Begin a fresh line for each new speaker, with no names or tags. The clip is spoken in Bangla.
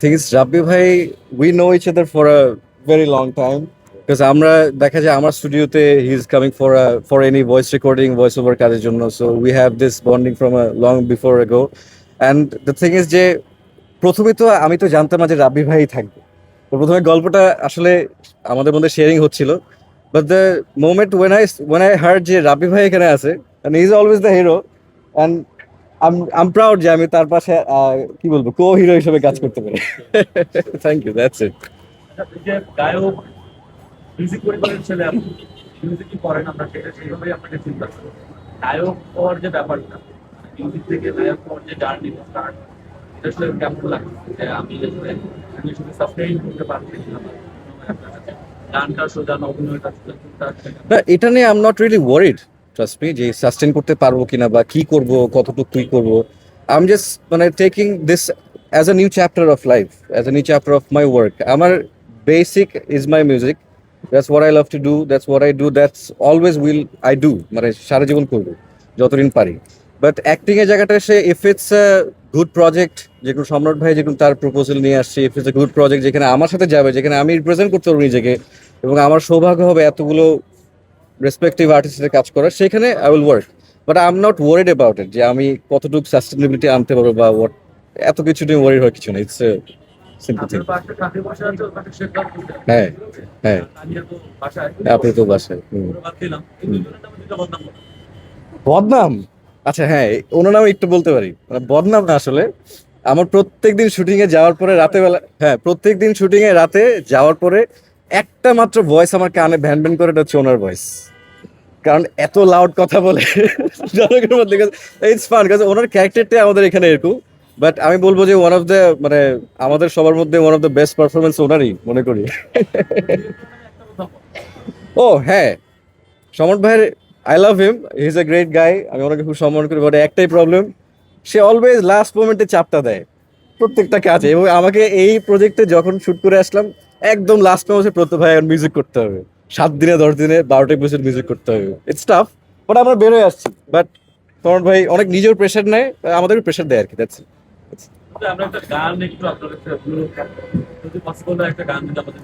থিং ইজ রাব্বি ভাই, we know each other for a very long time, because আমরা দেখা যায় আমার স্টুডিওতে he is coming for any voice recording, voice over কাজের জন্য। So we have this bonding from a long before ago. And the thing is যে প্রথমে তো আমি তো জানতাম না যে রাব্বি ভাই থাকবে। তো প্রথমে গল্পটা আসলে আমাদের মধ্যে শেয়ারিং হচ্ছিল, but the moment when I heard যে রাব্বি ভাই এখানে আছে, and he is always the hero, and am proud যে আমি তার পাশে কি বলবো, কো হিরো হিসেবে কাজ করতে পারি। Thank you, that's it.
এই যে গায়ক, মিউজিক পরিবারের ছেলে, আপনি মিউজিক কি করেন, আমরা সেটা সেইভাবেই আপনাকে চিন্তা করি। গায়ক হওয়ার যে ব্যাপারটা, মিউজিক থেকে গায়ক হওয়ার যে জার্নি স্টার্ট, এটা আসলে কেমন লাগে যে আমি শুধু সাস্টেইন করতে পারছি না, আপনার কাছে গানটা সোজা না অভিনয়টা সোজা, কোনটা আসলে
না, এটা নিয়ে I am not really worried, trust me, যে সাস্টেন করতে পারবো কিনা বা কি করব, কতটুকু কি করবো। আই এম জাস্ট মানে taking this as a new chapter of life, as a new chapter of my work. আমার basic is my music, that's what I love to do, that's what I do, that's always will I do, মানে সারা জীবন করবো যতদিন পারি। বাট অ্যাক্টিং এর জায়গাটা সে, if it's a good project, যেগুলো সম্রাট ভাই যেগুলো তার প্রপোজাল নিয়ে আসছে, if it's a good project যেখানে আমার সাথে যাবে, যেখানে আমি রিপ্রেজেন্ট করতে পারবো নিজেকে, এবং আমার সৌভাগ্য হবে এতগুলো রেসপেক্টিভ আর্টিস্টের কাজ করার, সেখানে I will work. But I am not worried about it যে আমি কতটুকু সাস্টেনেবিলিটি আনতে পারবো বা হোয়াট, এত কিছু নিয়ে ওয়ারিড হওয়ার কিছু না। It's simple thing.
আপনার পাশে কাকে বসে আছে, ওখানে শেখ রাব্বি।
হ্যাঁ, হ্যাঁ,
তানিয়া তো বাসায়,
আপনি তো বাসায়।
ওরা বাদ দিলাম, এই দুজনের নামে দুটো বদনাম বলো।
বদনাম, আচ্ছা হ্যাঁ, ওনার নামে একটু বলতে পারি, মানে বদনাম না আসলে। আমার প্রত্যেকদিন শুটিং এ যাওয়ার পরে রাতে বেলা, হ্যাঁ প্রত্যেকদিন শুটিং এ রাতে যাওয়ার পরে একটা মাত্র ভয়েস আমার কানে ভ্যান ভ্যান করে, এটা হচ্ছে ওনার ভয়েস। কারণ এত লাউড কথা বলে জনগণের মধ্যে। ইটস ফান, কারণ ওনার ক্যারেক্টারটাই আমাদের এখানে এরকম। বাট আমি বলবো যে ওয়ান অফ দ্য, মানে আমাদের সবার মধ্যে one of the best performance ওনারই মনে করি। ও হ্যাঁ, সমর ভাইয়ের, I love him, he is a great guy, আমি ওনাকে খুব সম্মান করি। বাট একটাই প্রবলেম, সে অলওয়েজ লাস্ট মোমেন্টে চাপটা দেয় প্রত্যেকটা কাজে। এবং আমাকে এই প্রজেক্টে যখন শুট করে আসলাম, একদম লাস্ট মোমেন্টে প্রত্যেক ভাই মিউজিক করতে হবে, 7 দিনে 10 দিনে 12টা এপিসোড মিউজিক করতে হবে। ইটস টাফ, বাট আমরা বের হয়ে আসছি। বাট তোমার ভাই অনেক নিজের প্রেশার নেয়, আমাদের প্রেশার দেয় আর কি, দ্যাটস
আমরা একটা গান একটু আপনার কাছে অনুরোধ করবো। যদি পসিবল হয় একটা গান দিতে আমাদের।